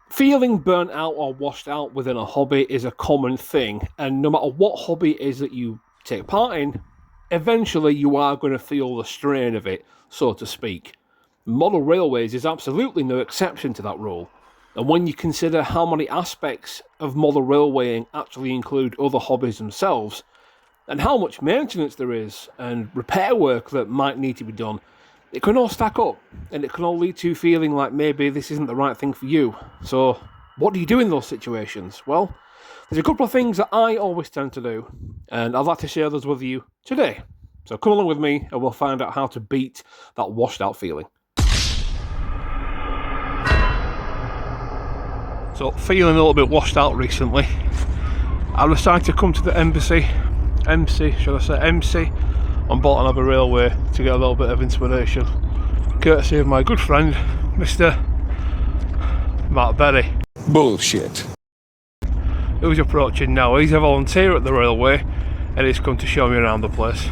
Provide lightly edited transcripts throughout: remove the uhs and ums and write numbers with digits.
Feeling burnt out or washed out within a hobby is a common thing, and no matter what hobby it is that you take part in, eventually you are going to feel the strain of it, so to speak. Model railways is absolutely no exception to that rule. And when you consider how many aspects of model railwaying actually include other hobbies themselves, and how much maintenance there is and repair work that might need to be done, it can all stack up, and it can all lead to feeling like maybe this isn't the right thing for you. So, what do you do in those situations? Well, there's a couple of things that I always tend to do, and I'd like to share those with you today. So come along with me, and we'll find out how to beat that washed out feeling. So, feeling a little bit washed out recently, I decided to come to the MC on Bolton Abbey Railway to get a little bit of inspiration, courtesy of my good friend, Mr. Matt Berry. Bullshit. Who's approaching now. He's a volunteer at the railway and he's come to show me around the place.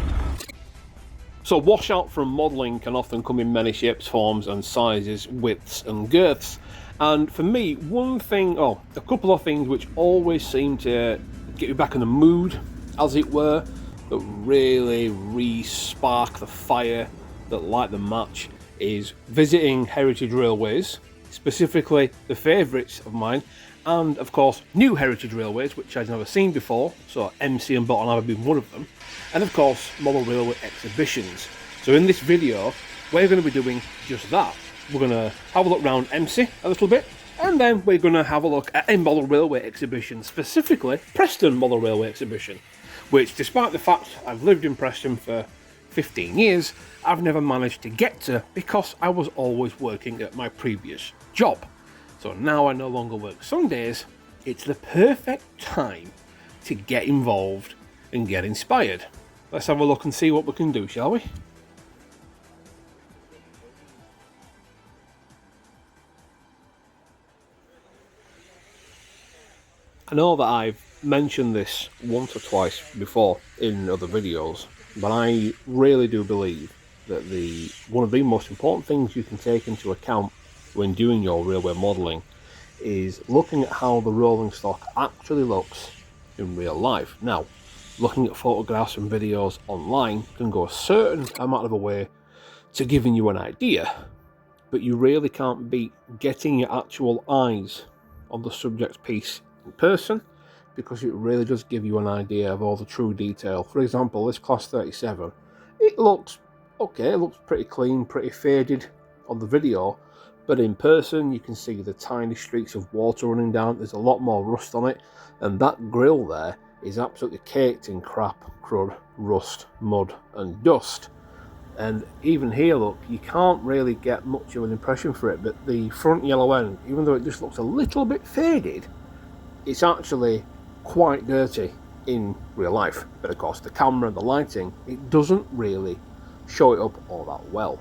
So washout from modelling can often come in many shapes, forms and sizes, widths and girths. And for me, a couple of things which always seem to get you back in the mood, as it were, that really re-spark the fire, that light the match, is visiting heritage railways, specifically the favourites of mine, and of course new heritage railways which I'd never seen before, so MC and Bolton Abbey being one of them, and of course model railway exhibitions. So in this video we're going to be doing just that. We're going to have a look around MC a little bit, and then we're going to have a look at a model railway exhibition, specifically Preston Model Railway Exhibition, which, despite the fact I've lived in Preston for 15 years, I've never managed to get to because I was always working at my previous job. So now I no longer work Sundays. It's the perfect time to get involved and get inspired. Let's have a look and see what we can do, shall we? I know that I've mentioned this once or twice before in other videos, but I really do believe that one of the most important things you can take into account when doing your railway modelling is looking at how the rolling stock actually looks in real life. Now, looking at photographs and videos online can go a certain amount of a way to giving you an idea, but you really can't beat getting your actual eyes on the subject piece in person, because it really does give you an idea of all the true detail. For example, this Class 37, it looks okay, it looks pretty clean, pretty faded on the video, but in person you can see the tiny streaks of water running down. There's a lot more rust on it, and that grille there is absolutely caked in crap, crud, rust, mud and dust. And even here, look, you can't really get much of an impression for it, but the front yellow end, even though it just looks a little bit faded, it's actually quite dirty in real life. But of course the camera and the lighting, it doesn't really show it up all that well.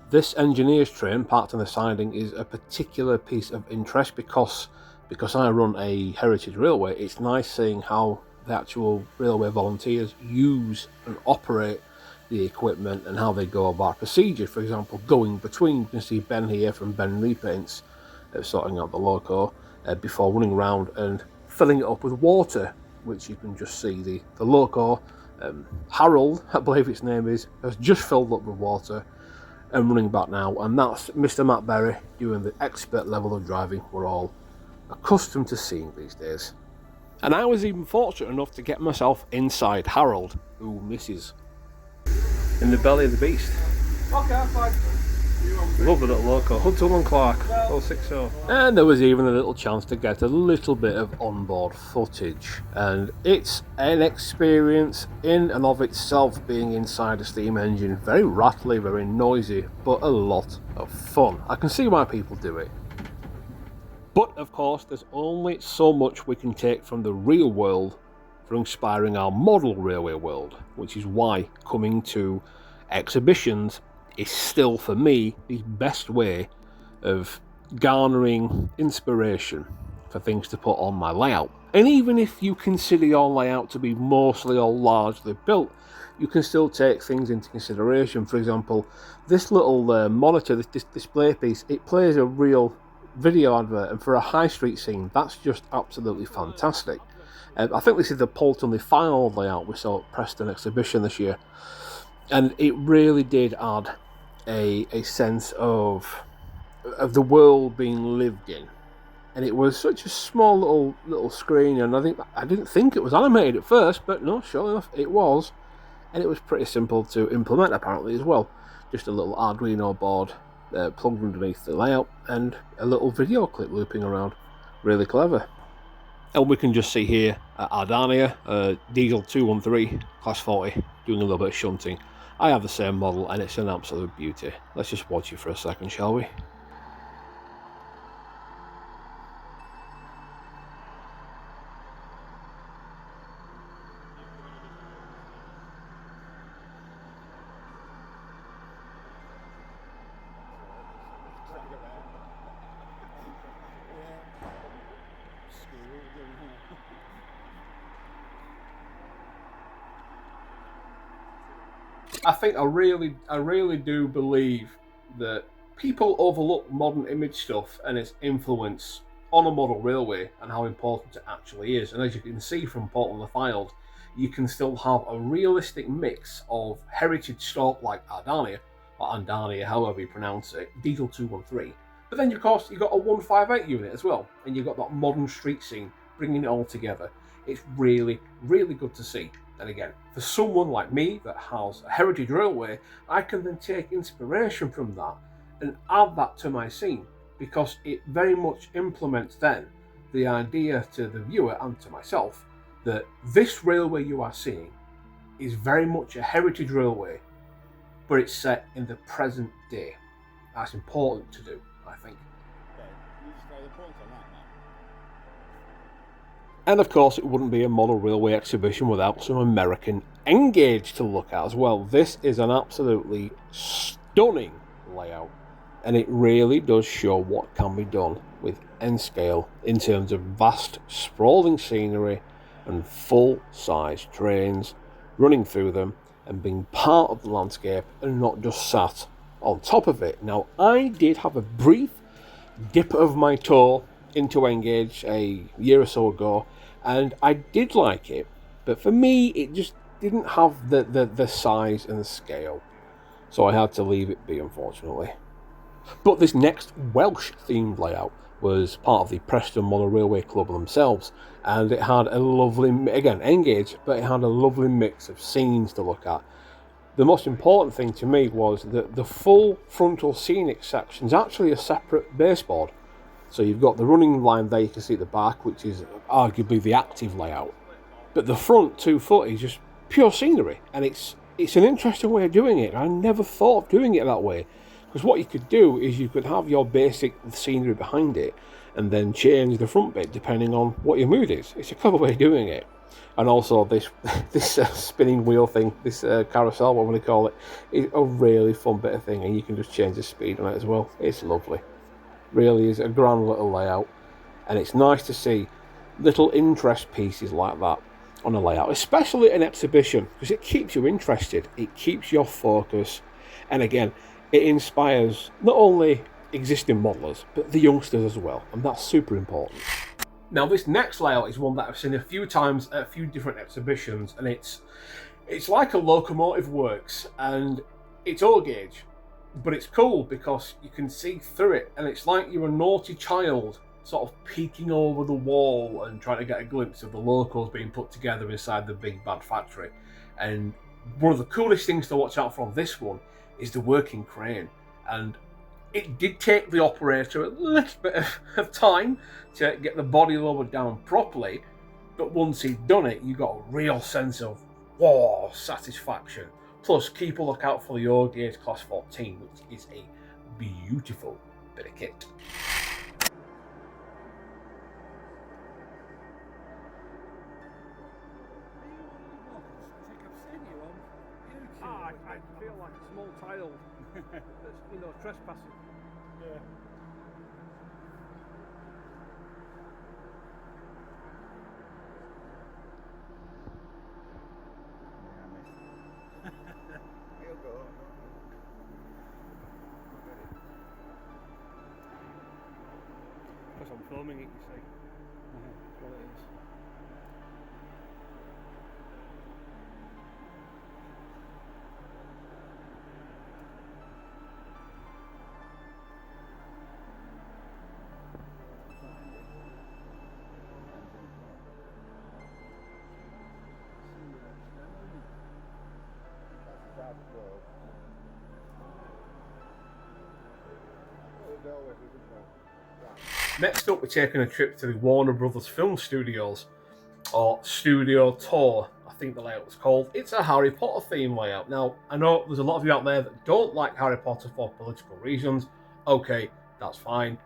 This engineer's train parked on the siding is a particular piece of interest because I run a heritage railway. It's nice seeing how the actual railway volunteers use and operate the equipment and how they go about procedure. For example, going between, you can see Ben here from Ben Repaints sorting out the loco before running around and filling it up with water, which you can just see the loco, Harold, I believe its name is, has just filled up with water and running back now, and that's Mr. Matt Berry doing the expert level of driving we're all accustomed to seeing these days. And I was even fortunate enough to get myself inside Harold, who misses in the belly of the beast. Okay, fine. Love the little loco, Hudson and Clark, 060. And there was even a little chance to get a little bit of onboard footage. And it's an experience in and of itself, being inside a steam engine. Very rattly, very noisy, but a lot of fun. I can see why people do it. But of course, there's only so much we can take from the real world for inspiring our model railway world, which is why coming to exhibitions is still, for me, the best way of garnering inspiration for things to put on my layout. And even if you consider your layout to be mostly or largely built, you can still take things into consideration. For example, this little monitor, this display piece, it plays a real video advert, and for a high street scene, that's just absolutely fantastic. I think this is the Polton final layout we saw at Preston Exhibition this year, and it really did add a sense of the world being lived in. And it was such a small little screen, and I didn't think it was animated at first, but no, sure enough, it was. And it was pretty simple to implement apparently as well. Just a little Arduino board plugged underneath the layout and a little video clip looping around. Really clever. And we can just see here Ardania, Diesel 213, Class 40, doing a little bit of shunting. I have the same model and it's an absolute beauty. Let's just watch it for a second, shall we? I think I really do believe that people overlook modern image stuff and its influence on a model railway and how important it actually is. And as you can see from Portland the Filed, you can still have a realistic mix of heritage stock like Ardania, or Andania, however you pronounce it, Diesel 213. But then, of course, you've got a 158 unit as well, and you've got that modern street scene bringing it all together. It's really, really good to see. And again, for someone like me that has a heritage railway, I can then take inspiration from that and add that to my scene, because it very much implements then the idea to the viewer and to myself that this railway you are seeing is very much a heritage railway, but it's set in the present day. That's important to do, I think. And of course, it wouldn't be a model railway exhibition without some American N-gauge to look at as well. This is an absolutely stunning layout, and it really does show what can be done with N-scale in terms of vast, sprawling scenery and full-size trains running through them and being part of the landscape and not just sat on top of it. Now, I did have a brief dip of my toe into N-gauge a year or so ago, and I did like it, but for me it just didn't have the size and the scale, so I had to leave it be, unfortunately. But this next Welsh themed layout was part of the Preston Model Railway Club themselves, and it had a lovely, again N-gauge, but it had a lovely mix of scenes to look at. The most important thing to me was that the full frontal scenic section is actually a separate baseboard. So you've got the running line there, you can see at the back, which is arguably the active layout. But the front 2 foot is just pure scenery, and it's an interesting way of doing it. I never thought of doing it that way, because what you could do is you could have your basic scenery behind it, and then change the front bit depending on what your mood is. It's a clever way of doing it. And also this spinning wheel thing, this carousel, what I'm going to call it, is a really fun bit of thing, and you can just change the speed on it as well. It's lovely. Really is a grand little layout, and it's nice to see little interest pieces like that on a layout, especially an exhibition, because it keeps you interested, it keeps your focus, and again, it inspires not only existing modelers but the youngsters as well, and that's super important. Now, this next layout is one that I've seen a few times at a few different exhibitions, and it's like a locomotive works, and it's all gauge. But it's cool because you can see through it, and it's like you're a naughty child sort of peeking over the wall and trying to get a glimpse of the locos being put together inside the big bad factory. And one of the coolest things to watch out for on this one is the working crane. And it did take the operator a little bit of time to get the body lowered down properly, but once he'd done it, you got a real sense of satisfaction. Plus, keep a lookout for the O-Gauge Class 14, which is a beautiful bit of kit. I feel like a small child that's, trespassing. Yeah. filming it, you see. That's what it is. Next up, we're taking a trip to the Warner Brothers Film Studios, or Studio Tour, I think the layout was called. It's a Harry Potter theme layout. Now, I know there's a lot of you out there that don't like Harry Potter for political reasons. Okay, that's fine.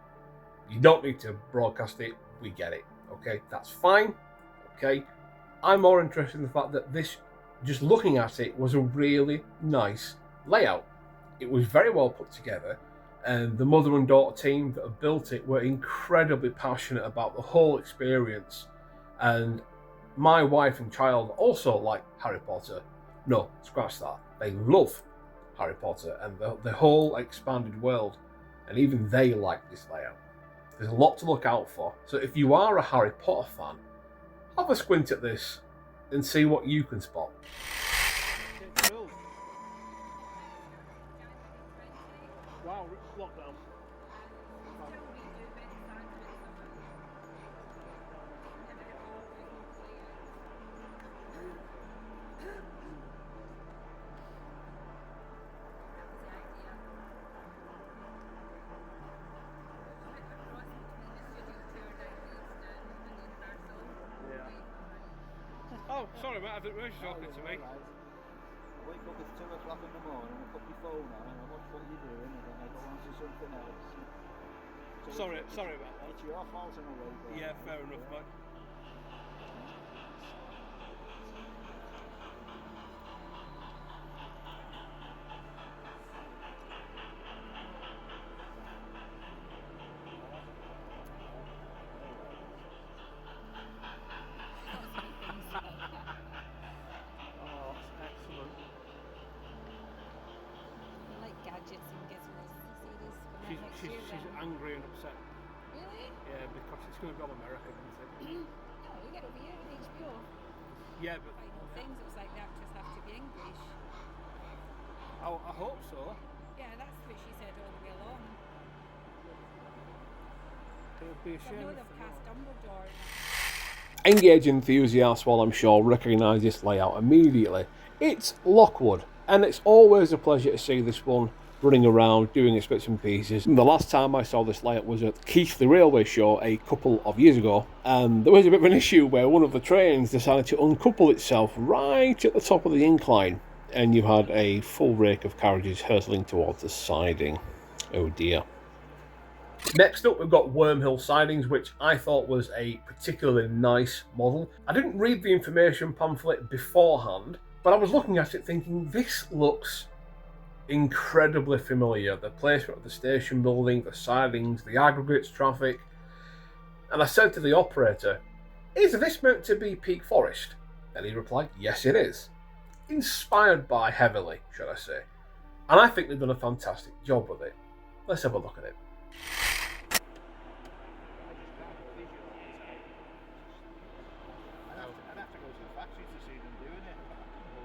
You don't need to broadcast it. We get it. Okay, that's fine. Okay, I'm more interested in the fact that this, just looking at it, was a really nice layout. It was very well put together, and the mother and daughter team that have built it were incredibly passionate about the whole experience. And my wife and child also like Harry Potter. No, scratch that. They love Harry Potter and the whole expanded world, and even they like this layout. There's a lot to look out for. So if you are a Harry Potter fan, have a squint at this and see what you can spot. Wow, lockdown. Oh, sorry mate, I didn't realise you were talking to me. I wake up at 2 o'clock in the morning, I put my phone on and I watch what you're doing and then I go on to something else. So Sorry about that. it's your fault in a way. But Yeah, fair enough, mate. Oh, excellent. I like gadgets and gizmos. You see this coming next year, She's angry and upset. Really? Yeah, because it's going to be all American, isn't it? No, we get over here on HBO. Yeah, but Final things, it was like the actors have to be English. I hope so. Yeah, that's what she said all the way along. It would be a I shame know if they've they're cast not. Dumbledore. Engaged enthusiasts, well, I'm sure, recognise this layout immediately. It's Lockwood, and it's always a pleasure to see this one running around doing its bits and pieces. The last time I saw this layout was at Keighley Railway Show a couple of years ago, and there was a bit of an issue where one of the trains decided to uncouple itself right at the top of the incline, and you had a full rake of carriages hurtling towards the siding. Oh dear. Next up, we've got Wormhill Sidings, which I thought was a particularly nice model. I didn't read the information pamphlet beforehand, but I was looking at it thinking, this looks incredibly familiar. The placement of the station building, the sidings, the aggregates traffic. And I said to the operator, is this meant to be Peak Forest? And he replied, yes it is. Inspired by heavily, should I say. And I think they've done a fantastic job with it. Let's have a look at it. I'd have to go to the factory to see them doing it.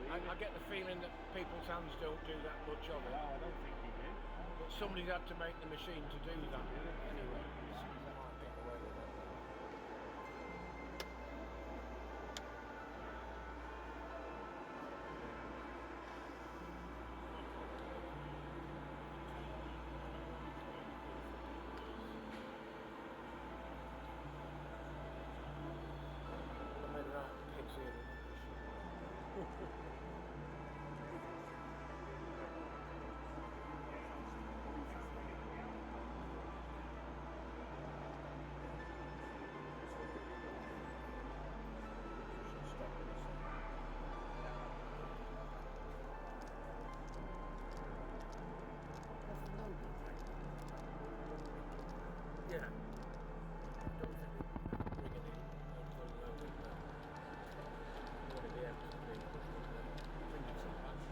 I get the feeling that people's hands don't do that much of it. No, I don't think you do. But somebody's had to make the machine to do that anyway.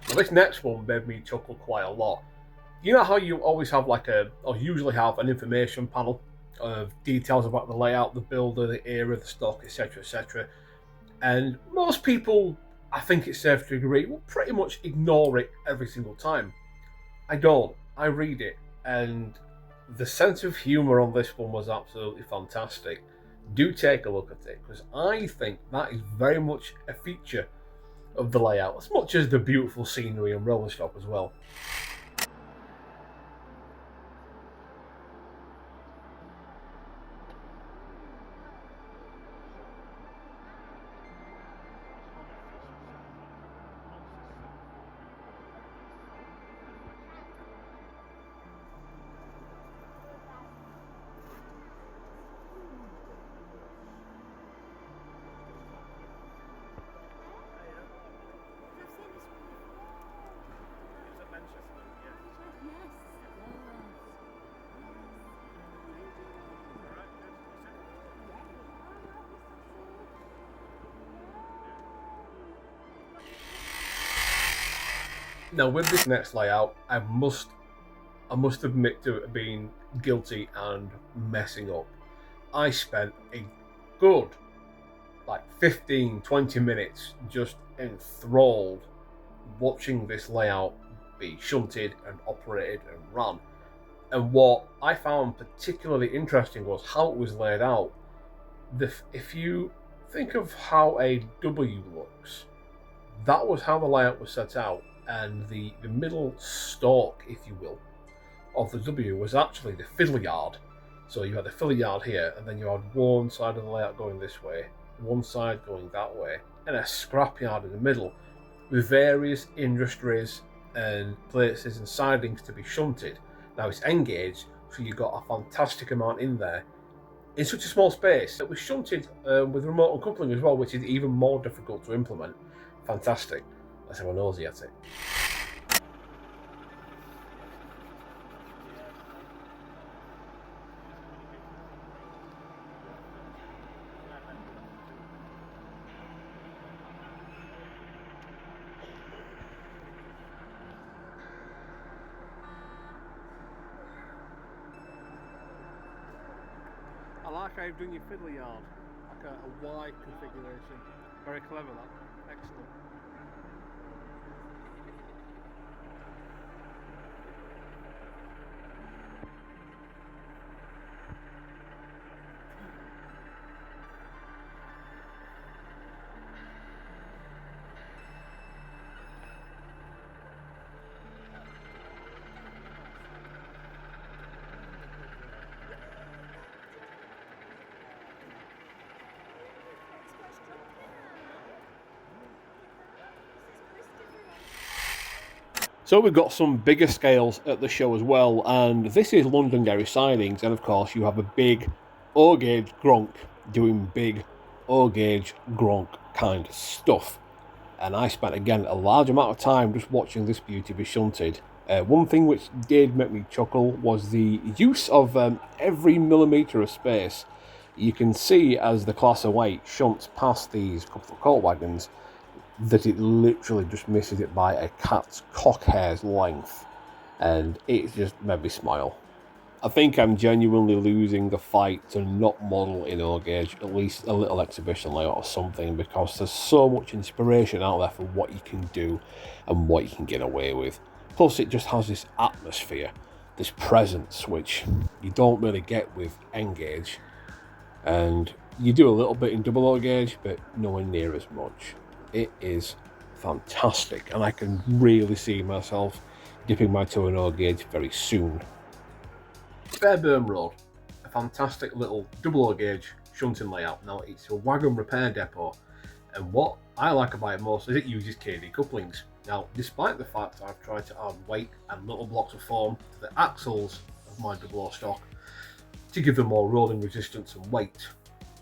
Well, this next one made me chuckle quite a lot. You know how you always have or usually have an information panel of details about the layout, the builder, the era, the stock, etc., etc. And most people, I think it's safe to agree, will pretty much ignore it every single time. I don't. I read it, and the sense of humour on this one was absolutely fantastic. Do take a look at it, because I think that is very much a feature of the layout, as much as the beautiful scenery and roller stock as well. Now, with this next layout, I must admit to being guilty and messing up. I spent a good 15-20 minutes just enthralled watching this layout be shunted and operated and run. And what I found particularly interesting was how it was laid out. If you think of how a W looks, that was how the layout was set out, and the middle stalk, if you will, of the W was actually the fiddle yard. So you had the fiddle yard here, and then you had one side of the layout going this way, one side going that way, and a scrap yard in the middle, with various industries and places and sidings to be shunted. Now it's N-gauge, so you got a fantastic amount in there in such a small space. It was shunted with remote uncoupling as well, which is even more difficult to implement. Fantastic. Let's have a nosy at it. I like how you've done your fiddle yard, like a wide configuration. Very clever, that. Excellent. So we've got some bigger scales at the show as well, and this is Londonderry sidings, and of course you have a big O-gauge gronk doing big O-gauge gronk kind of stuff. And I spent again a large amount of time just watching this beauty be shunted. One thing which did make me chuckle was the use of every millimetre of space. You can see as the class of weight shunts past these couple of court wagons that it literally just misses it by a cat's cock hair's length, and it just made me smile. I think I'm genuinely losing the fight to not model in O-gauge at least a little exhibition layout or something, because there's so much inspiration out there for what you can do and what you can get away with. Plus it just has this atmosphere, this presence, which you don't really get with N-gauge, and you do a little bit in double O-gauge, but nowhere near as much. It is fantastic, and I can really see myself dipping my toe in O-gauge very soon. Fairburn Road, a fantastic little double O-gauge shunting layout. Now it's a wagon repair depot, and what I like about it most is it uses KD couplings. Now, despite the fact I've tried to add weight and little blocks of foam to the axles of my double O stock to give them more rolling resistance and weight,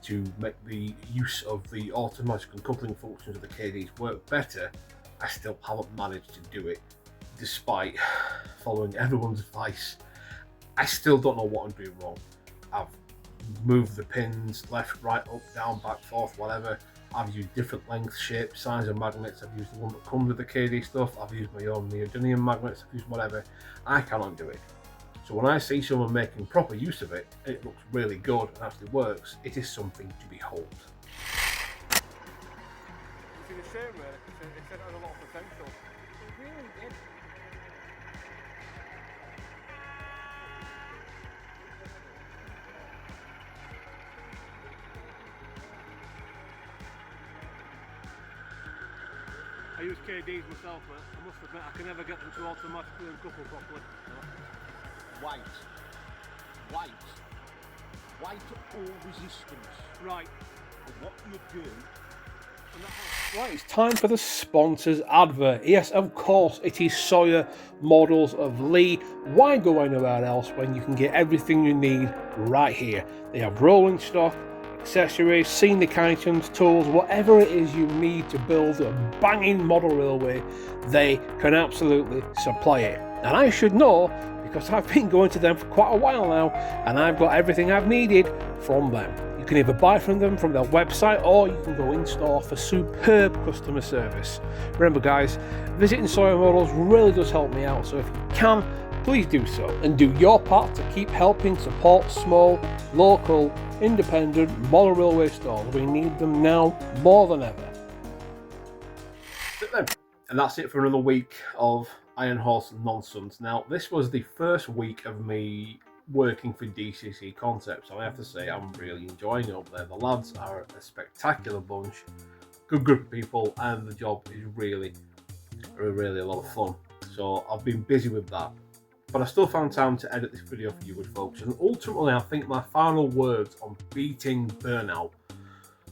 to make the use of the automatic uncoupling functions of the KDs work better, I still haven't managed to do it, despite following everyone's advice. I still don't know what I'm doing wrong. I've moved the pins left, right, up, down, back, forth, whatever. I've used different length, shape, size of magnets. I've used the one that comes with the KD stuff. I've used my own neodymium magnets. I've used whatever. I cannot do it. So when I see someone making proper use of it, and it looks really good and actually works, it is something to behold. It's a shame, really, because it said it had a lot of potential. It really did. I use KDs myself, but I must admit I can never get them to automatically uncouple properly. White. All resistance. Right. And what you do. Right, it's time for the sponsors advert. Yes, of course, it is Sawyer Models of Lee. Why go anywhere else when you can get everything you need right here? They have rolling stock, accessories, scenic items, tools, whatever it is you need to build a banging model railway, they can absolutely supply it. And I should know because I've been going to them for quite a while now and I've got everything I've needed from them. You can either buy from them from their website or you can go in store for superb customer service. Remember guys, visiting Sawyer Models really does help me out, so if you can, please do so and do your part to keep helping support small, local, independent model railway stores. We need them now more than ever. And that's it for another week of Iron Horse nonsense. Now, this was the first week of me working for DCC Concepts. I have to say, I'm really enjoying it over there. The lads are a spectacular bunch, good group of people, and the job is really a lot of fun. So I've been busy with that. But I still found time to edit this video for you good folks. And ultimately, I think my final words on beating burnout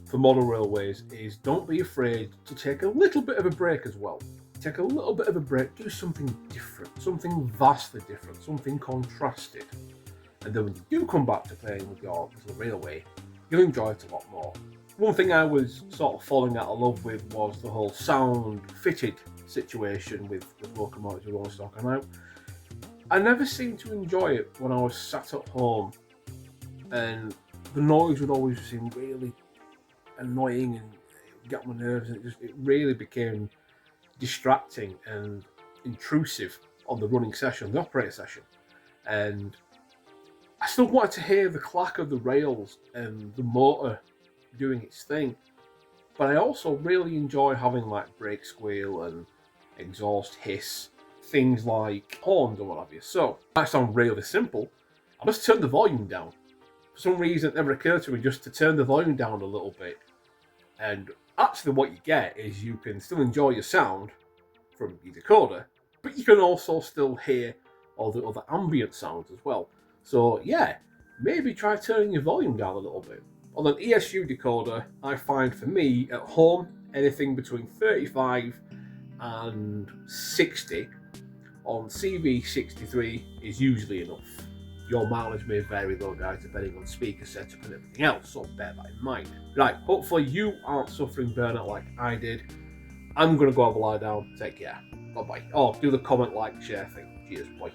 for model railways is don't be afraid to take a little bit of a break as well. Take a little bit of a break, do something different, something vastly different, something contrasted. And then when you do come back to playing with your little railway, you'll enjoy it a lot more. One thing I was sort of falling out of love with was the whole sound fitted situation with locomotives with rolling stock. And I never seemed to enjoy it when I was sat at home, and the noise would always seem really annoying and get on my nerves, and it really became distracting and intrusive on the running session, the operator session. And I still wanted to hear the clack of the rails and the motor doing its thing, but I also really enjoy having like brake squeal and exhaust hiss, things like horns or what have you. So that sounds really simple. I just turned the volume down. For some reason it never occurred to me just to turn the volume down a little bit, and actually what you get is you can still enjoy your sound from your decoder, but you can also still hear all the other ambient sounds as well. So yeah, maybe try turning your volume down a little bit. On an ESU decoder, I find for me at home, anything between 35 and 60 on CV63 is usually enough. Your mileage may vary though guys, depending on speaker setup and everything else, so bear that in mind. Right, hopefully you aren't suffering burnout like I did. I'm going to go have a lie down. Take care. Bye bye. Oh, do the comment, like, share thing. Cheers, boy.